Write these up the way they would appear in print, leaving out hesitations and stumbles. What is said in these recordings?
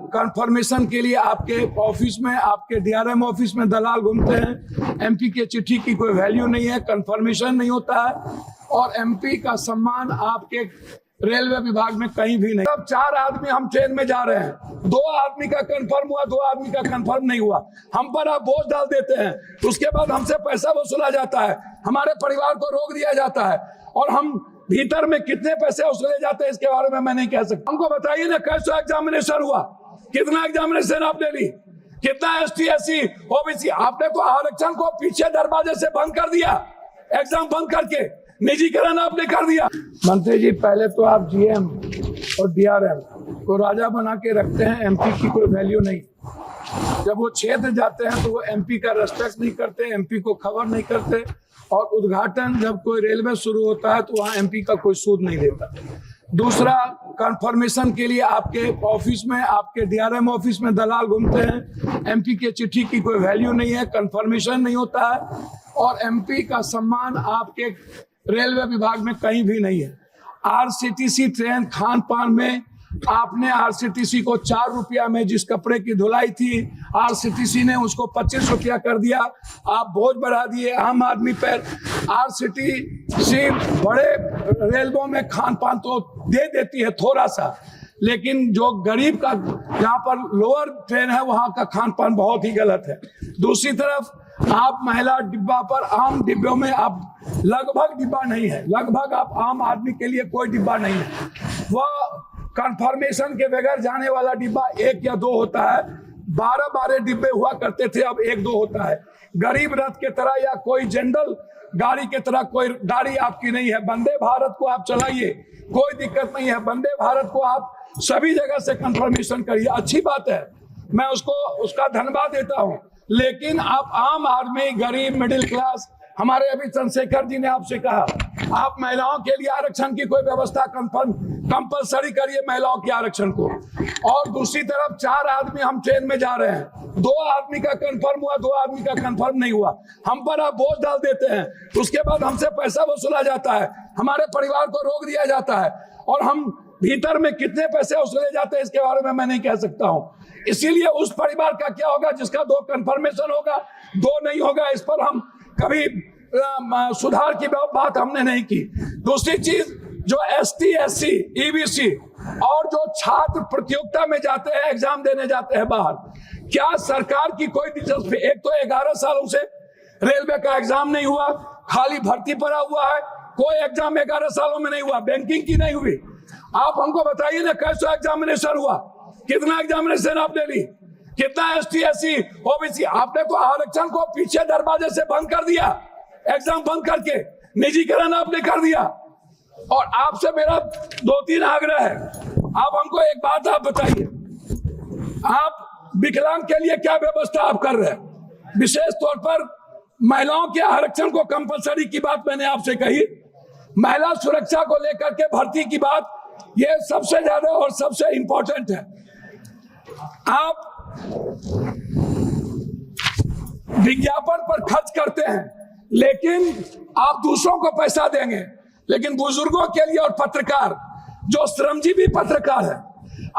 Confirmation के लिए आपके ऑफिस में, आपके डीआरएम ऑफिस में दलाल घूमते हैं। एमपी के चिट्ठी की कोई वैल्यू नहीं है, कंफर्मेशन नहीं होता है और एमपी का सम्मान आपके रेलवे विभाग में कहीं भी नहीं। अब 4 आदमी हम ट्रेन में जा रहे हैं, 2 आदमी का कंफर्म हुआ, 2 आदमी का कंफर्म नहीं हुआ, हम पर आप बोझ डाल देते हैं। उसके बाद हमसे पैसा वसूला जाता है, हमारे परिवार को रोक दिया जाता है और हम भीतर में कितने पैसे वसूले जाते हैं इसके बारे में मैं नहीं कह सकता। हमको बताइए ना, कैसा एग्जामिनेशन हुआ, कितना एग्जामिनेशन आपने ली, कितना एसटी एससी ओबीसी, आपने तो आरक्षण को पीछे दरवाजे से बंद कर दिया, एग्जाम बंद करके निजीकरण आपने कर दिया। मंत्री जी, पहले तो आप जीएम और डीआरएम को राजा बना के रखते हैं, एमपी की कोई वैल्यू नहीं। जब वो क्षेत्र जाते हैं तो वो एमपी का रेस्पेक्ट नहीं करते, एमपी को खबर नहीं करते और उद्घाटन जब कोई रेलवे शुरू होता है तो वहाँ एमपी का कोई सूद नहीं देता। दूसरा, कंफर्मेशन के लिए आपके ऑफिस में, आपके डीआरएम ऑफिस में दलाल घूमते हैं। एमपी के चिट्ठी की कोई वैल्यू नहीं है, कंफर्मेशन नहीं होता है और एमपी का सम्मान आपके रेलवे विभाग में कहीं भी नहीं है। आरसीटीसी ट्रेन खान पान में आपने आरसीटीसी को 4 रुपया में जिस कपड़े की धुलाई थी, आरसीटीसी ने उसको 25 रुपया कर दिया। आप बोझ बढ़ा दिए आम आदमी पर। आरसीटीसी बड़े रेलवों में खान पान तो दे देती है थोड़ा सा, लेकिन जो गरीब का, जहाँ पर लोअर ट्रेन है वहाँ का खान पान बहुत ही गलत है। दूसरी तरफ आप महिला डिब्बा पर, आम डिब्बों में आप लगभग डिब्बा नहीं है, लगभग आप आम आदमी के लिए कोई डिब्बा नहीं है। वह कंफर्मेशन के बगैर जाने वाला डिब्बा 1 या 2 होता है, 12 डिब्बे हुआ करते थे, अब 1-2 होता है। गरीब रथ के तरह या कोई जनरल गाड़ी के तरह कोई गाड़ी आपकी नहीं है। वंदे भारत को आप चलाइए, कोई दिक्कत नहीं है। वंदे भारत को आप सभी जगह से कंफर्मेशन करिए, अच्छी बात है, मैं उसका धन्यवाद देता हूं। लेकिन आप आम आदमी, गरीब, मिडिल क्लास, हमारे अभी चंद्रशेखर जी ने आपसे कहा आप महिलाओं के लिए आरक्षण की कोई व्यवस्था कंपलसरी करिए, महिलाओं के आरक्षण को। और दूसरी तरफ 4 आदमी हम ट्रेन में जा रहे हैं, 2 आदमी का कंफर्म हुआ, 2 आदमी का कंफर्म नहीं हुआ, हम पर आप बोझ डाल देते हैं। उसके बाद हमसे पैसा वसूला जाता है, हमारे परिवार को रोक दिया जाता है और हम भीतर में कितने पैसे वसूले जाते हैं इसके बारे में मैं नहीं कह सकता हूं। इसीलिए उस परिवार का क्या होगा जिसका 2 कंफर्मेशन होगा, 2 नहीं होगा, इस पर हम कभी सुधार की बात हमने नहीं की। दूसरी चीज, जो एसटी एससी ईबीसी और जो छात्र प्रतियोगिता में जाते हैं, एग्जाम देने जाते हैं बाहर, क्या सरकार की कोई दिलचस्पी? एक तो 11 सालों से रेलवे का एग्जाम नहीं हुआ, खाली भर्ती पड़ा हुआ है, कोई एग्जाम 11 सालों में नहीं हुआ, बैंकिंग की नहीं हुई। आप हमको बताइए ना, कैसा एग्जामिनेशन हुआ, कितना एग्जामिनेशन आपने ली, कितना एसटी एससी ओबीसी, आपने तो आरक्षण को पीछे दरवाजे से बंद कर दिया, एग्जाम बंद करके निजीकरण आपने कर दिया। और आपसे मेरा 2-3 आग्रह है, आप हमको एक बात आप बताइए, आप विकलांग के लिए क्या व्यवस्था आप कर रहे हैं? विशेष तौर पर महिलाओं के आरक्षण को कंपलसरी की बात मैंने आपसे कही, महिला सुरक्षा को लेकर के भर्ती की बात, ये सबसे ज्यादा और सबसे इंपॉर्टेंट है। आप विज्ञापन पर खर्च करते हैं, लेकिन आप दूसरों को पैसा देंगे, लेकिन बुजुर्गों के लिए और पत्रकार, जो श्रमजीवी पत्रकार है,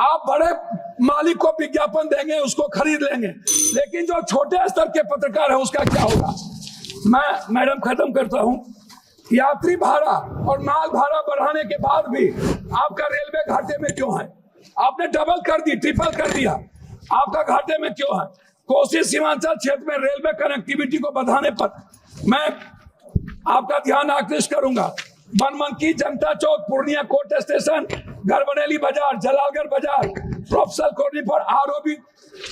आप बड़े मालिक को विज्ञापन देंगे, उसको खरीद लेंगे, लेकिन जो छोटे स्तर के पत्रकार है उसका क्या होगा? मैं मैडम खत्म करता हूं। यात्री भाड़ा और माल भाड़ा बढ़ाने के बाद भी आपका रेलवे घाटे में क्यों है? आपने डबल कर दी, ट्रिपल कर दिया, आपका घाटे में क्यों है? कोसी सीमांचल क्षेत्र में रेलवे कनेक्टिविटी को बढ़ाने पर मैं आपका ध्यान आकृष्ट करूंगा। बनमनकी, जनता चौक, पूर्णिया कोर्ट स्टेशन, गढ़बरेली बाजार, जलालगढ़ बाजार, प्रोफेसर कॉलोनी पर आरओबी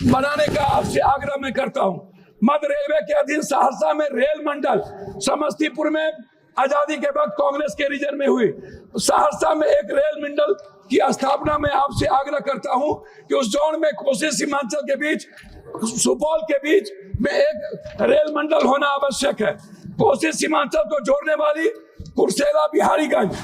बनाने का आपसे आग्रह मैं करता हूं। मध्य रेलवे के अधीन सहरसा में रेल मंडल, समस्तीपुर में आजादी के वक्त कांग्रेस के रीजन में हुई, सहरसा में एक रेल मंडल की स्थापना में आपसे आग्रह करता हूं कि उस जोन में कोसी सीमांचल के बीच, सुपौल के बीच में एक रेल मंडल होना आवश्यक है। कोसी सीमांचल को जोड़ने वाली कुर्सेला बिहारीगंज,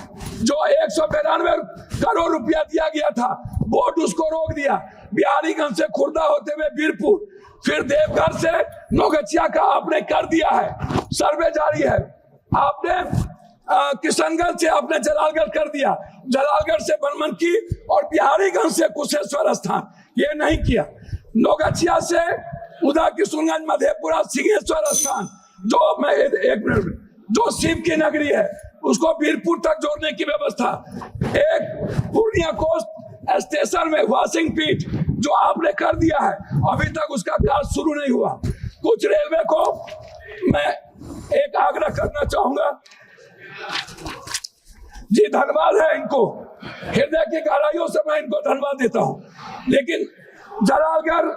जो 192 करोड़ रुपया दिया गया था, बोर्ड उसको रोक दिया। बिहारीगंज से खुर्दा होते हुए बीरपुर, फिर देवघर से नौगछिया का आपने कर दिया है, सर्वे जारी है। आपने किशनगंज से आपने जलालगढ़ कर दिया, जलालगढ़ से बनमनकी और बिहारीगंज से कुशेश्वर स्थान, ये नहीं किया। नौगछिया से उदा किशुनगंज, मधेपुरा, सिंहेश्वर स्थान, जो मैं एक मिनट, जो शिव की नगरी है, उसको वीरपुर तक जोड़ने की व्यवस्था। एक पूर्णिया कोस्ट स्टेशन में वॉशिंग पीट जो आपने कर दिया है, अभी तक उसका कार्य शुरू नहीं हुआ। कुछ रेलवे को मैं एक आग्रह करना चाहूंगा जी, धन्यवाद है इनको, हृदय की गहराइयों से मैं इनको धन्यवाद देता हूं, लेकिन जलालगढ़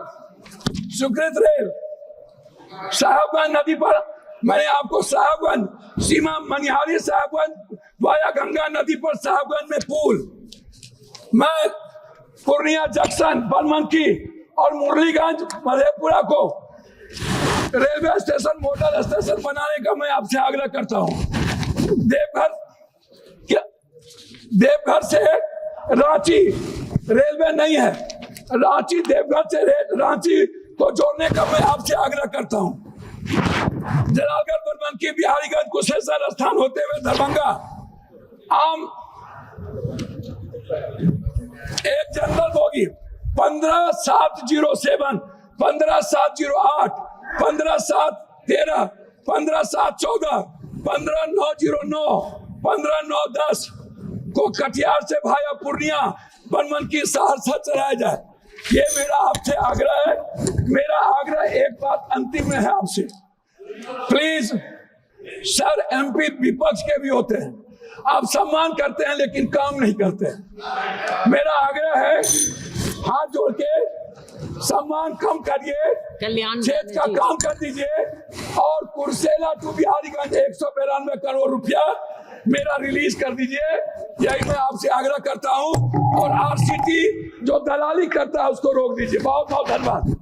स्वीकृत रेल साहबगंज नदी पर, मैंने आपको साहबगंज सीमा मनिहारी साहबगंज वाया गंगा नदी पर साहबगंज में पुल, मैं पूर्णिया जंक्शन बनमनकी और मुरलीगंज मधेपुरा को रेलवे स्टेशन मॉडल स्टेशन बनाने का मैं आपसे आग्रह करता हूं। देवघर से रांची रेलवे नहीं है, रांची देवघर से रांची को जोड़ने का मैं आपसे आग्रह करता हूं। जलालगढ़ बनमनकी बिहारीगंज कुशेश्वर स्थान होते हुए दरभंगा आम एक जनरल बोगी 15,707, 15,708, 15,713, 15,714, 15,909, 15,910 को कटिहार से भाया पूर्णिया बनमनकी सहरसा चलाया जाए। ये मेरा आपसे आग्रह है। मेरा आग्रह एक बात अंतिम में है आपसे, प्लीज सर, एमपी विपक्ष के भी होते हैं, आप सम्मान करते हैं लेकिन काम नहीं करते हैं। मेरा आग्रह है, हाथ जोड़ के सम्मान कम करिए, क्षेत्र का काम कर दीजिए, और कुर्सेला टू बिहारीगंज 192 करोड़ रुपया मेरा रिलीज कर दीजिए, यही मैं आपसे आग्रह करता हूं। और आरसीटी जो दलाली करता है उसको रोक दीजिए। बहुत बहुत धन्यवाद।